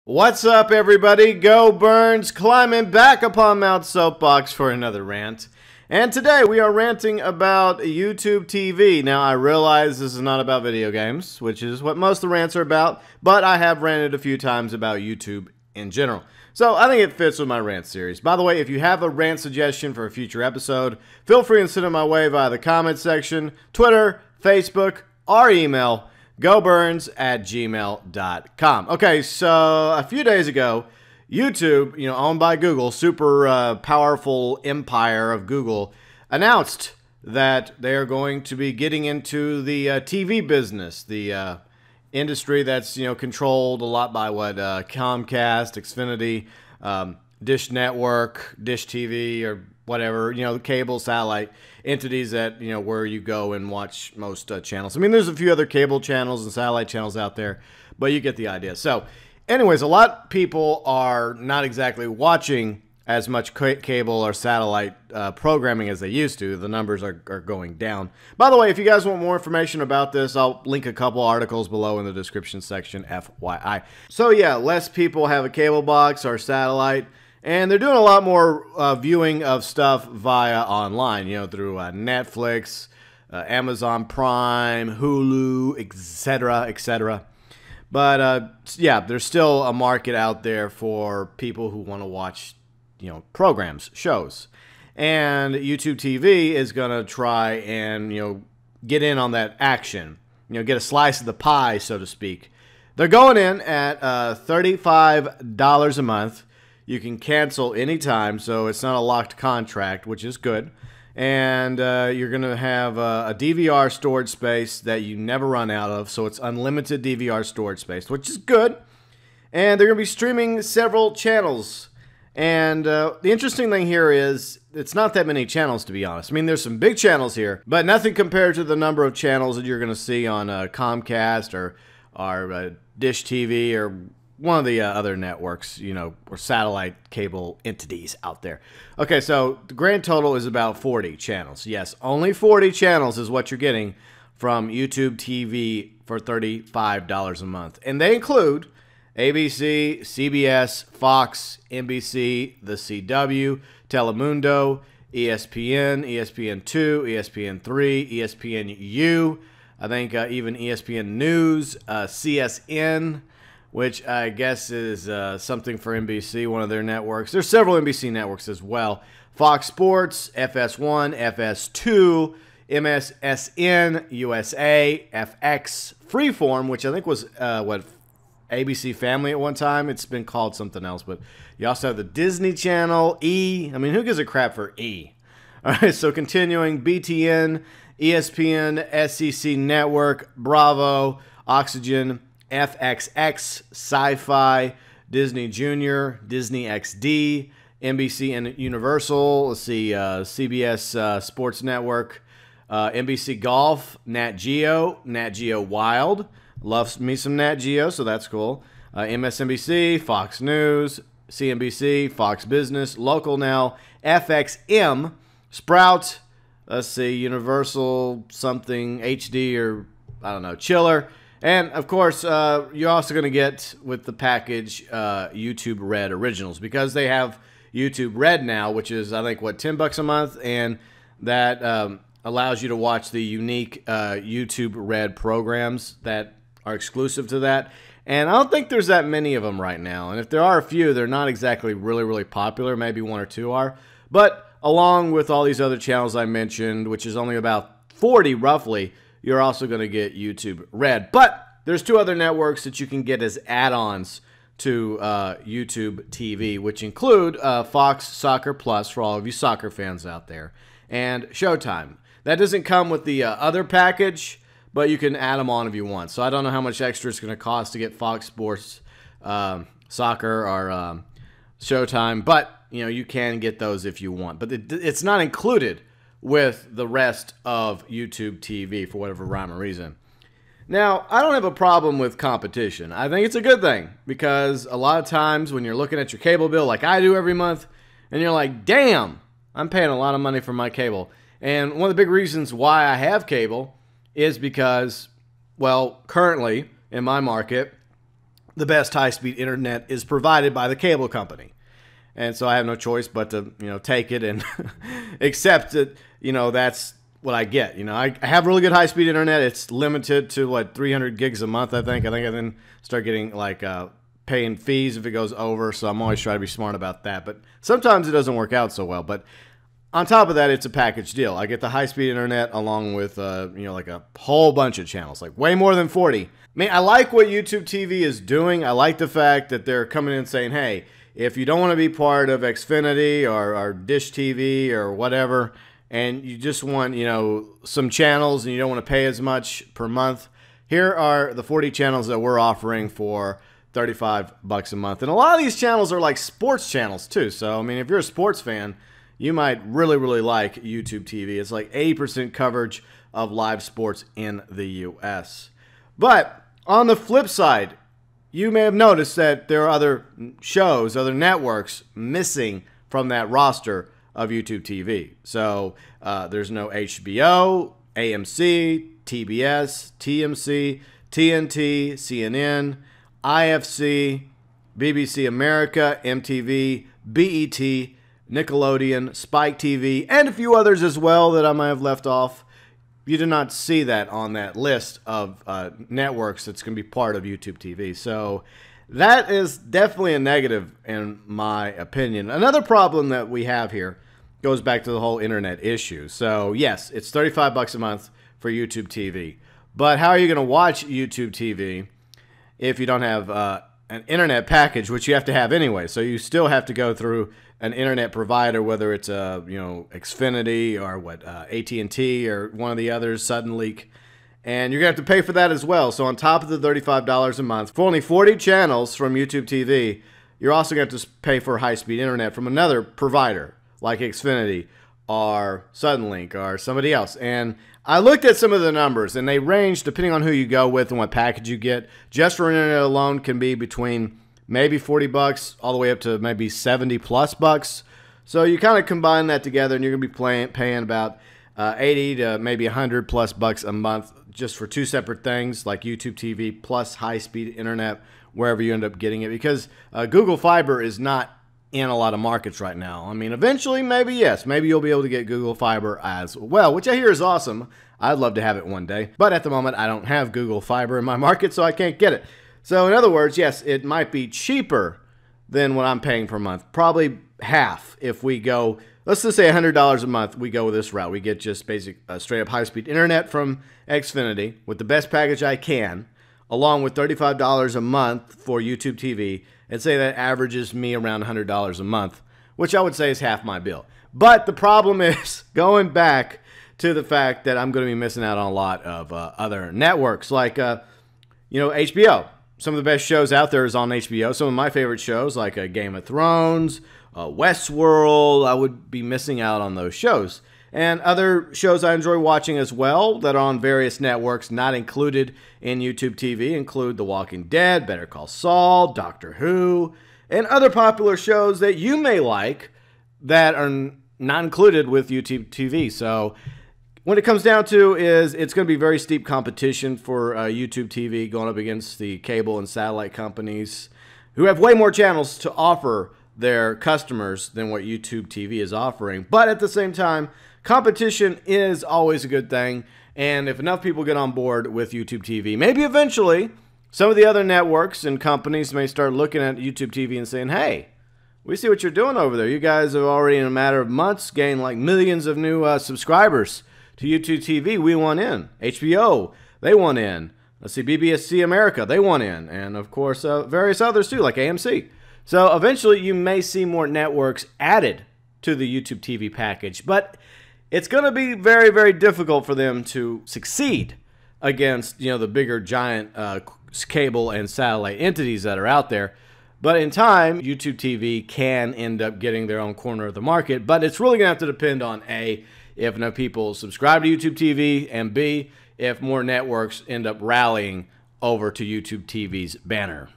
What's up, everybody? GeauxBurns climbing back upon Mount Soapbox for another rant. And today we are ranting about YouTube TV. Now, I realize this is not about video games, which is what most of the rants are about, but I have ranted a few times about YouTube in general. So I think it fits with my rant series. By the way, if you have a rant suggestion for a future episode, feel free and send it my way via the comment section, Twitter, Facebook, or email, GeauxBurns@gmail.com. Okay, so a few days ago, YouTube, owned by Google, super powerful empire of Google, announced that they are going to be getting into the TV business, the industry that's controlled a lot by what Comcast, Xfinity, Dish Network, Dish TV, or whatever, the cable satellite entities that, where you go and watch most channels. I mean, there's a few other cable channels and satellite channels out there, but you get the idea. So anyways, a lot of people are not exactly watching as much cable or satellite programming as they used to. The numbers are going down. By the way, if you guys want more information about this, I'll link a couple articles below in the description section, FYI. So yeah, less people have a cable box or satellite, and they're doing a lot more viewing of stuff via online, through Netflix, Amazon Prime, Hulu, etc., etc. But yeah, there's still a market out there for people who want to watch, programs, shows. And YouTube TV is going to try and, get in on that action, get a slice of the pie, so to speak. They're going in at $35 a month. You can cancel anytime, so it's not a locked contract, which is good. And you're going to have a DVR storage space that you never run out of, so it's unlimited DVR storage space, which is good. And they're going to be streaming several channels. And the interesting thing here is it's not that many channels, to be honest. I mean, there's some big channels here, but nothing compared to the number of channels that you're going to see on Comcast or Dish TV or one of the other networks, or satellite cable entities out there. Okay, so the grand total is about 40 channels. Yes, only 40 channels is what you're getting from YouTube TV for $35 a month. And they include ABC, CBS, Fox, NBC, The CW, Telemundo, ESPN, ESPN2, ESPN3, ESPNU, I think even ESPN News, CSN, which I guess is something for NBC, one of their networks. There's several NBC networks as well. Fox Sports, FS1, FS2, MSSN, USA, FX, Freeform, which I think was, ABC Family at one time. It's been called something else, but you also have the Disney Channel, E. I mean, who gives a crap for E? All right, so continuing, BTN, ESPN, SEC Network, Bravo, Oxygen, FXX, Sci-Fi, Disney Junior, Disney XD, NBC and Universal, let's see, CBS Sports Network, NBC Golf, Nat Geo Wild, loves me some Nat Geo, so that's cool, MSNBC, Fox News, CNBC, Fox Business, Local Now, FXM, Sprout, let's see, Universal something, HD, or I don't know, Chiller. And, of course, you're also going to get, with the package, YouTube Red Originals, because they have YouTube Red now, which is, I think, what, $10 a month? And that allows you to watch the unique YouTube Red programs that are exclusive to that. And I don't think there's that many of them right now. And if there are a few, they're not exactly really, really popular. Maybe one or two are. But along with all these other channels I mentioned, which is only about 40 roughly, you're also going to get YouTube Red. But there's two other networks that you can get as add-ons to YouTube TV, which include Fox Soccer Plus for all of you soccer fans out there, and Showtime. That doesn't come with the other package, but you can add them on if you want. So I don't know how much extra it's going to cost to get Fox Sports Soccer or Showtime, but you can get those if you want. But it's not included with the rest of YouTube TV for whatever rhyme or reason. Now, I don't have a problem with competition. I think it's a good thing, because a lot of times when you're looking at your cable bill like I do every month, and you're like, damn, I'm paying a lot of money for my cable. And one of the big reasons why I have cable is because, well, currently in my market, the best high-speed internet is provided by the cable company. And so I have no choice but to, take it and accept that, that's what I get. I have really good high-speed internet. It's limited to, 300 gigs a month, I think. I then start getting, paying fees if it goes over, so I'm always trying to be smart about that. But sometimes it doesn't work out so well. But on top of that, it's a package deal. I get the high-speed internet along with, a whole bunch of channels, way more than 40. I like what YouTube TV is doing. I like the fact that they're coming in and saying, hey, if you don't want to be part of Xfinity or Dish TV or whatever, and you just want, some channels and you don't want to pay as much per month, here are the 40 channels that we're offering for $35 a month. And a lot of these channels are like sports channels too. So, if you're a sports fan, you might really, really like YouTube TV. It's like 80% coverage of live sports in the U.S. But on the flip side, you may have noticed that there are other shows, other networks missing from that roster of YouTube TV. So there's no HBO, AMC, TBS, TMC, TNT, CNN, IFC, BBC America, MTV, BET, Nickelodeon, Spike TV, and a few others as well that I might have left off. You do not see that on that list of networks that's going to be part of YouTube TV. So that is definitely a negative in my opinion. Another problem that we have here goes back to the whole internet issue. So yes, it's $35 a month for YouTube TV. But how are you going to watch YouTube TV if you don't have an internet package, which you have to have anyway? So you still have to go through an internet provider, whether it's Xfinity or AT&T or one of the others, Suddenlink, and you're gonna have to pay for that as well. So on top of the $35 a month for only 40 channels from YouTube TV, you're also going to have to pay for high-speed internet from another provider like Xfinity or Suddenlink or somebody else. And I looked at some of the numbers, and they range depending on who you go with and what package you get. Just for internet alone can be between maybe $40 all the way up to maybe $70+. So you kind of combine that together, and you're going to be paying about 80 to maybe $100+ a month just for two separate things like YouTube TV plus high-speed internet wherever you end up getting it, because Google Fiber is not in a lot of markets right now. Eventually, maybe yes, maybe you'll be able to get Google Fiber as well, which I hear is awesome. I'd love to have it one day, but at the moment I don't have Google Fiber in my market, so I can't get it. So in other words, yes, it might be cheaper than what I'm paying per month. Probably half if we go, let's just say $100 a month, we go with this route. We get just basic straight up high-speed internet from Xfinity with the best package I can, along with $35 a month for YouTube TV, and say that averages me around $100 a month, which I would say is half my bill. But the problem is going back to the fact that I'm going to be missing out on a lot of other networks like, HBO. Some of the best shows out there is on HBO. Some of my favorite shows like Game of Thrones, Westworld, I would be missing out on those shows. And other shows I enjoy watching as well that are on various networks not included in YouTube TV include The Walking Dead, Better Call Saul, Doctor Who, and other popular shows that you may like that are not included with YouTube TV. So what it comes down to is it's going to be very steep competition for YouTube TV going up against the cable and satellite companies who have way more channels to offer their customers than what YouTube TV is offering. But at the same time, competition is always a good thing. And if enough people get on board with YouTube TV, maybe eventually some of the other networks and companies may start looking at YouTube TV and saying, hey, we see what you're doing over there. You guys have already in a matter of months gained like millions of new subscribers to YouTube TV. We want in. HBO, they want in. Let's see, BBC America, they want in. And of course, various others too, like AMC. So eventually you may see more networks added to the YouTube TV package. But it's going to be very, very difficult for them to succeed against, the bigger giant cable and satellite entities that are out there. But in time, YouTube TV can end up getting their own corner of the market. But it's really going to have to depend on A, if enough people subscribe to YouTube TV, and B, if more networks end up rallying over to YouTube TV's banner.